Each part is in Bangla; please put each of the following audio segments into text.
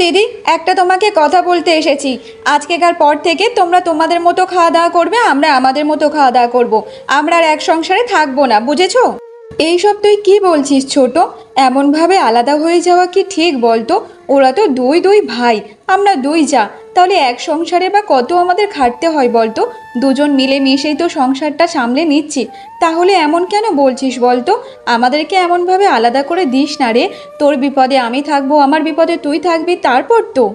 দিদি, একটা তোমাকে কথা বলতে এসেছি। আজকেকার পর থেকে তোমরা তোমাদের মতো খাওয়া দাওয়া করবে, আমরা আমাদের মতো খাওয়া দাওয়া করবো। আমরা আর এক সংসারে থাকবো না, বুঝেছো? এইসব তুই কি বলছিস ছোট? এমনভাবে আলাদা হয়ে যাওয়া কি ঠিক বলতো? ওরা তো দুই দুই ভাই, আমরা দুই যা, তাহলে এক সংসারে বা কত আমাদের খাটতে হয় বলতো? দুজন মিলে মিশেই তো সংসারটা সামলে নিচ্ছি, তাহলে এমন কেন বলছিস বলতো? আমাদেরকে এমনভাবে আলাদা করে দিস না রে। তোর বিপদে আমি থাকবো, আমার বিপদে তুই থাকবি, তারপর তো।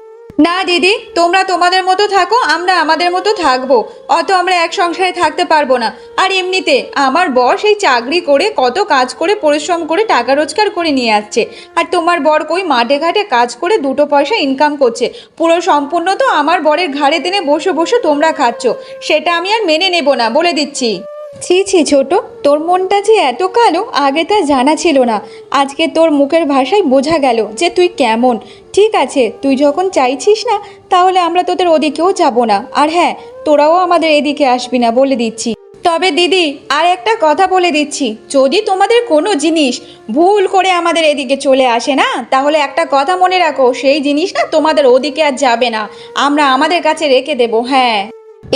না দিদি, তোমরা তোমাদের মতো থাকো, আমরা আমাদের মতো থাকবো। অত আমরা এক সংসারে থাকতে পারবো না। আর এমনিতে আমার বর সেই চাকরি করে কত কাজ করে পরিশ্রম করে টাকা রোজগার করে নিয়ে আসছে, আর তোমার বর কই মাঠে ঘাটে কাজ করে দুটো পয়সা ইনকাম করছে। পুরো সম্পূর্ণ তো আমার বরের ঘাড়ে টেনে বসে বসে তোমরা খাচ্ছ। সেটা আমি আর মেনে নেব না, বলে দিচ্ছি। ছি ছি ছোট, তোর মনটা যে এত কালো আগে তা জানা ছিল না। আজকে তোর মুখের ভাষায় বোঝা গেল যে তুই কেমন। ঠিক আছে, তুই যখন চাইছিস না, তাহলে আমরা তোদের ওদিকেও যাব না। আর হ্যাঁ, তোরাও আমাদের এদিকে আসবি না, বলে দিচ্ছি। তবে দিদি, আর একটা কথা বলে দিচ্ছি, যদি তোমাদের কোনো জিনিস ভুল করে আমাদের এদিকে চলে আসে না, তাহলে একটা কথা মনে রাখো, সেই জিনিস না তোমাদের ওদিকে আর যাবে না, আমরা আমাদের কাছে রেখে দেবো। হ্যাঁ,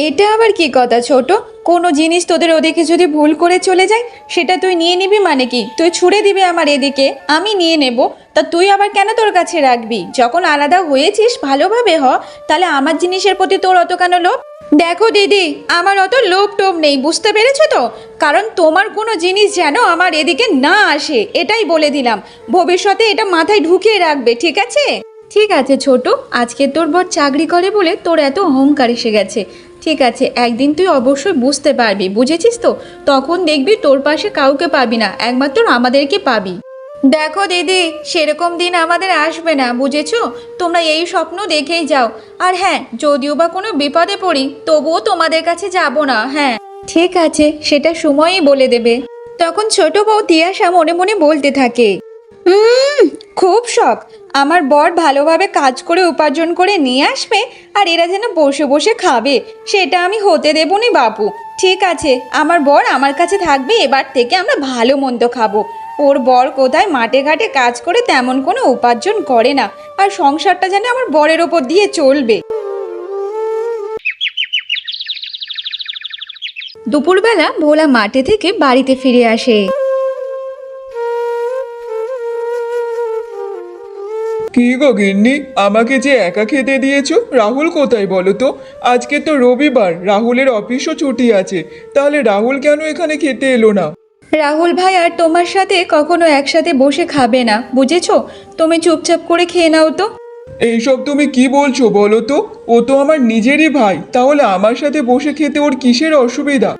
এটা আবার কি কথা ছোট? কোনো জিনিস তোদের ওদিকে যদি ভুল করে চলে যায়, সেটা তুই নিয়ে নিবি মানে কি? তুই ছুড়ে দিবি আমার এদিকে, আমি নিয়ে নেব। তা তুই আবার কেন তোর কাছে রাখবি? যখন আলাদা হয়েছিস ভালোভাবে হ, তাহলে আমার জিনিসের প্রতি তোর অত কেন লোভ? দেখো দিদি, আমার অত লোভ টোভ নেই, বুঝতে পেরেছো তো? কারণ তোমার কোনো জিনিস যেন আমার এদিকে না আসে, এটাই বলে দিলাম। ভবিষ্যতে এটা মাথায় ঢুকিয়ে রাখবে, ঠিক আছে? ঠিক আছে ছোট, আজকে তোর বর চাকরি করে বলে তোর এত অহংকার এসে গেছে। ঠিক আছে, একদিন তুই অবশ্যই বুঝতে পারবি, বুঝেছিস তো? তখন দেখবি তোর পাশে কাউকে পাবি না, একমাত্র আমাদেরকে পাবি। দেখো দিদি, সেরকম দিন আমাদের আসবে না, বুঝেছো? তোমরা এই স্বপ্ন দেখেই যাও। আর হ্যাঁ, যদিও বা কোনো বিপদে পড়ি, তবুও তোমাদের কাছে যাব না। হ্যাঁ ঠিক আছে, সেটা সময়ই বলে দেবে। তখন ছোট বউ তিয়াশা মনে মনে বলতে থাকে, খুব শখ আমার বর ভালোভাবে কাজ করে উপার্জন করে নিয়ে আসবে, আর এরা যেন বসে বসে খাবে, সেটা আমি হতে দেব নি বাপু। ঠিক আছে, আমার বর আমার কাছে থাকবে, এবার থেকে আমরা ভালো মন্দ খাবো। ওর বর কোথায় মাঠে ঘাটে কাজ করে তেমন কোনো উপার্জন করে না, আর সংসারটা যেন আমার বরের ওপর দিয়ে চলবে। দুপুরবেলা ভোলা মাঠে থেকে বাড়িতে ফিরে আসে। কি গো গিন্নি, আমাকে যে একা খেতে দিয়েছো? রাহুল কোথায় বলো তো? আজকে তো রবিবার, রাহুলের অফিসও ছুটি আছে, তাহলে রাহুল কেন এখানে খেতে এলো না? রাহুল ভাই আর তোমার সাথে কখনো একসাথে বসে খাবে না, বুঝেছো? তুমি চুপচাপ করে খেয়ে নাও তো। এইসব তুমি কি বলছো বলো তো? ও তো আমার নিজেরই ভাই, তাহলে আমার সাথে বসে খেতে ওর কিসের অসুবিধা?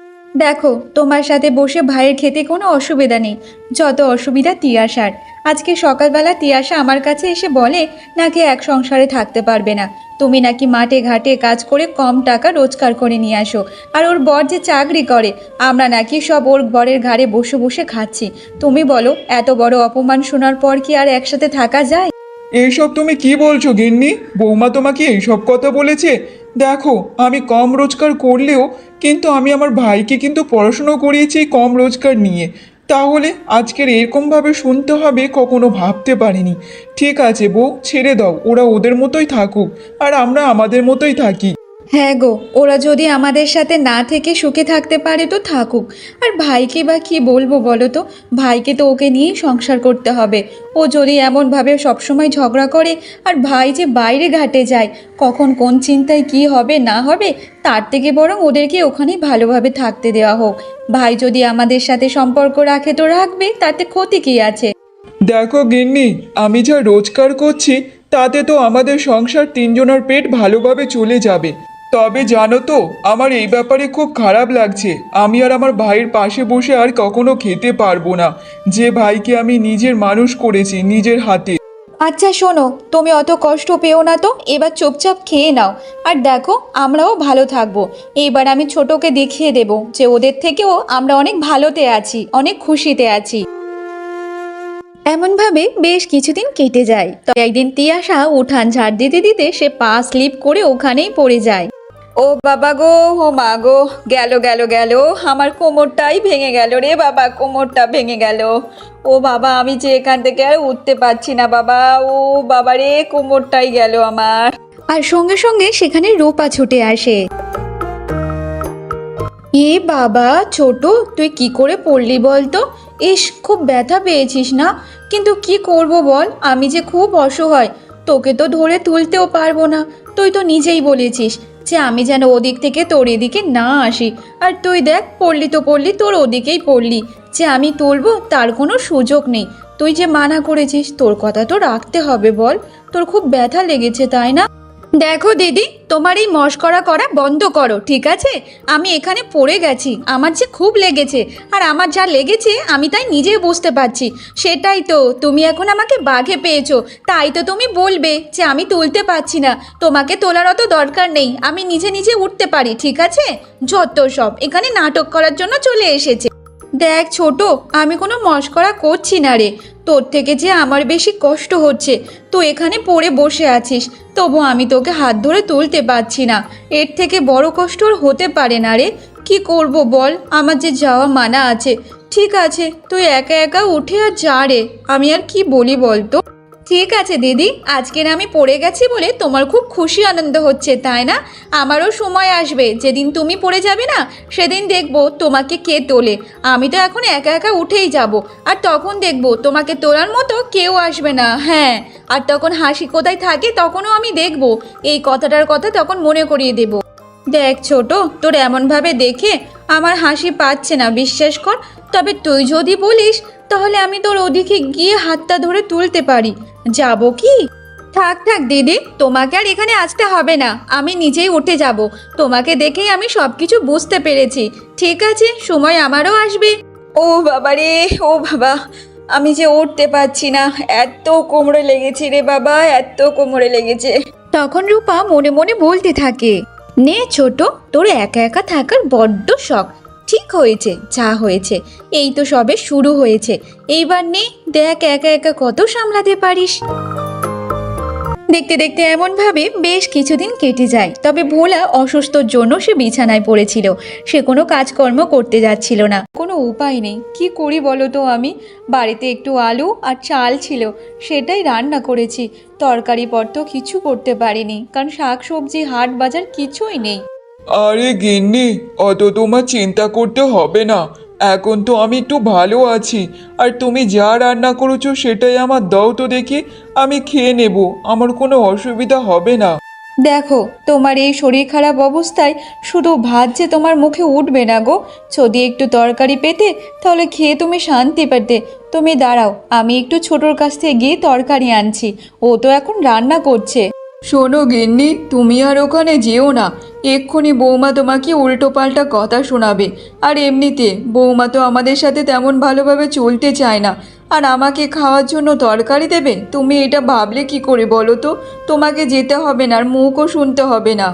দেখো, তোমার সাথে বসে ভাইয়ের খেতে কোনো অসুবিধা নেই, যত অসুবিধা তিয়াশার। আজকে সকালবেলা তিয়াশা আমার কাছে এসে বলে নাকি এক সংসারে থাকতে পারবে না। তুমি নাকি মাঠে ঘাটে কাজ করে কম টাকা রোজগার করে নিয়ে আসো, আর ওর বর যে চাকরি করে, আমরা নাকি সব ওর বরের ঘাড়ে বসে বসে খাচ্ছি। তুমি বলো, এত বড় অপমান শোনার পর কি আর একসাথে থাকা যায়? এইসব তুমি কি বলছো গিন্নি? বৌমা তোমাকে এইসব কথা বলেছে? দেখো, আমি কম রোজগার করলেও কিন্তু আমি আমার ভাইকে কিন্তু পড়াশুনো করিয়েছি এই কম রোজগার নিয়ে। তাহলে আজকের এরকমভাবে শুনতে হবে কখনো ভাবতে পারিনি। ঠিক আছে বউ, ছেড়ে দাও, ওরা ওদের মতোই থাকুক, আর আমরা আমাদের মতোই থাকি। হ্যাঁ গো, ওরা যদি আমাদের সাথে না থেকে সুখে থাকতে পারে তো থাকুক। আর ভাইকে বা কি বলবো বলো তো? ভাইকে তো ওকে নিয়েই সংসার করতে হবে। ও যদি এমনভাবে সবসময় ঝগড়া করে, আর ভাই যে বাইরে ঘাটে যায়, কখন কোন চিন্তায় কি হবে না হবে, তার থেকে বরং ওদেরকে ওখানেই ভালোভাবে থাকতে দেওয়া হোক। ভাই যদি আমাদের সাথে সম্পর্ক রাখে তো রাখবে, তাতে ক্ষতি কী আছে? দেখো গিন্নি, আমি যা রোজগার করছি তাতে তো আমাদের সংসার তিনজনের পেট ভালোভাবে চলে যাবে। তবে জানো তো, আমার এই ব্যাপারে খুব খারাপ লাগছে। আমি আর আমার ভাইয়ের পাশে বসে আর কখনো খেতে পারবো না, যে ভাইকে আমি নিজের মানুষ করেছি নিজের হাতে। আচ্ছা শোনো, তুমি অত কষ্ট পেও না তো, এবার চুপচাপ খেয়ে নাও। আর দেখো, আমরাও ভালো থাকবো। এবার আমি ছোটকে দেখিয়ে দেব যে ওদের থেকেও আমরা অনেক ভালোতে আছি, অনেক খুশিতে আছি। এমনভাবে বেশ কিছুদিন কেটে যায়। তো একদিন তিয়াশা উঠান ঝাড় দিতে দিতে সে পা স্লিপ করে ওখানেই পড়ে যায়। ও বাবা গো, ও মা গো, গেল গেল গেল, আমার কোমরটাই ভেঙে গেল রে বাবা, কোমরটা ভেঙে গেল। ও বাবা, আমি যে এখান থেকে আর উঠতে পারছি না বাবা, ও বাবা রে, কোমরটাই গেল আমার। আর সঙ্গে সঙ্গে সেখানে রূপা ছুটে আসে। এ বাবা ছোট, তুই কি করে পড়লি বল তো? ইস, খুব ব্যথা পেয়েছিস না? কিন্তু কি করব বল, আমি যে খুব অসহায়, তোকে তো ধরে তুলতেও পারবো না। তুই তো নিজেই বলেছিস যে আমি যেন ওদিক থেকে তোর এদিকে না আসি, আর তুই দেখ পড়লি তো পড়লি, তোর ওদিকেই পড়লি। যে আমি তুলবো তার কোনো সুযোগ নেই। তুই যে মানা করেছিস, তোর কথা তো রাখতে হবে বল। তোর খুব ব্যথা লেগেছে তাই না? দেখো দিদি, তোমার এই মশকরা করা বন্ধ করো, ঠিক আছে? আমি এখানে পড়ে গেছি, আমার যে খুব লেগেছে, আর আমার যা লেগেছে আমি তাই নিজেই বুঝতে পারছি। সেটাই তো, তুমি এখন আমাকে বাঘে পেয়েছো, তাই তো তুমি বলবে যে আমি তুলতে পারছি না। তোমাকে তোলার অত দরকার নেই, আমি নিজে নিজে উঠতে পারি, ঠিক আছে? যত সব এখানে নাটক করার জন্য চলে এসেছে। দেখ ছোট, আমি কোনো মশকরা করছি না রে। তোর থেকে যে আমার বেশি কষ্ট হচ্ছে, তো এখানে পড়ে বসে আছিস, তবু আমি তোকে হাত ধরে তুলতে পারছি না। এর থেকে বড় কষ্ট আর হতে পারে না রে। কি করব বল, আমার যে যাওয়া মানা আছে। ঠিক আছে, তুই একা একা উঠে আর যা রে, আমি আর কি বলি বলতো। ঠিক আছে দিদি, আজকের আমি পড়ে গেছি বলে তোমার খুব খুশি আনন্দ হচ্ছে তাই না? আমারও সময় আসবে যেদিন তুমি পড়ে যাবে না, সেদিন দেখবো তোমাকে কে তোলে। আমি তো এখন একা একা উঠেই যাব, আর তখন দেখবো তোমাকে তোলার মতো কেউ আসবে না। হ্যাঁ, আর তখন হাসি কোথায় থাকে তখনও আমি দেখবো, এই কথাটার কথা তখন মনে করিয়ে দেব। দেখ ছোট, তোর এমনভাবে দেখে আমার হাসি পাচ্ছে না, বিশ্বাস কর। তবে তুই যদি বলিস তাহলে আমি তোর ওদিকে গিয়ে হাতটা ধরে তুলতে পারি। যাব কি? থাক থাক দিদি, তোমাকে আর এখানে আসতে হবে না, আমি নিজেই উঠে যাব। তোমাকে দেখেই আমি সব কিছু বুঝতে পেরেছি। ঠিক আছে, সময় আমারও আসবে। ও বাবা রে, ও বাবা, আমি যে উঠতে পারছি না, এত কোমরে লেগেছে রে বাবা, এত কোমরে লেগেছে। তখন রূপা মনে মনে বলতে থাকে, নে ছোট, তোর একা একা থাকার বড্ড শখ। ঠিক হয়েছে, যা হয়েছে, এই তো সবে শুরু হয়েছে। এইবার নে, দেখ একা একা কত সামলাতে পারিস। দেখতে দেখতে এমনভাবে বেশ কিছুদিন কেটে যায়। তবে ভোলা অসুস্থর জন্য সে বিছানায় পড়েছিল, সে কোনো কাজকর্ম করতে যাচ্ছিল না। কোনো উপায় নেই, কি করি বলো তো আমি? বাড়িতে একটু আলু আর চাল ছিল, সেটাই রান্না করেছি। তরকারি পত্র কিছু করতে পারিনি, কারণ শাক সবজি হাট বাজার কিছুই নেই। আরে গিন্নি, অত তোমার চিন্তা করতে হবে না। এখন তো আমি একটু ভালো আছি, আর তুমি যা রান্না করেছো সেটাই আমার দাও তো দেখি, আমি খেয়ে নেব, আমার কোনো অসুবিধা হবে না। দেখো, তোমার এই শরীর খারাপ অবস্থায় শুধু ভাত যে তোমার মুখে উঠবে না গো। যদি একটু তরকারি পেতে তাহলে খেয়ে তুমি শান্তি পেতে। তুমি দাঁড়াও, আমি একটু ছোটোর কাছ থেকে গিয়ে তরকারি আনছি, ও তো এখন রান্না করছে। শোনো গিন্নি, তুমি আর ওখানে যেও না, এক্ষুনি বৌমা তোমাকে উল্টো পাল্টা কথা শোনাবে। আর এমনিতে বৌমা তো আমাদের সাথে তেমন ভালোভাবে চলতে চায় না, আর আমাকে খাওয়ার জন্য তরকারি দেবে? তুমি এটা ভাবলে কি করে বলো তো? তোমাকে যেতে হবে না, আর মুখও শুনতে হবে না।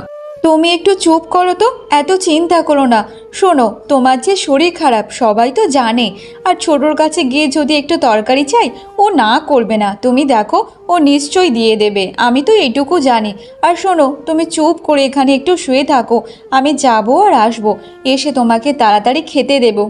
তুমি একটু চুপ করো তো, এত চিন্তা করো না। শোনো, তোমার যে শরীর খারাপ সবাই তো জানে, আর ছোটোর কাছে গিয়ে যদি একটু তরকারি চাই, ও না করবে না। তুমি দেখো, ও নিশ্চয়ই দিয়ে দেবে, আমি তো এইটুকু জানি। আর শোনো, তুমি চুপ করে এখানে একটু শুয়ে থাকো, আমি যাবো আর আসবো, এসে তোমাকে তাড়াতাড়ি খেতে দেবো।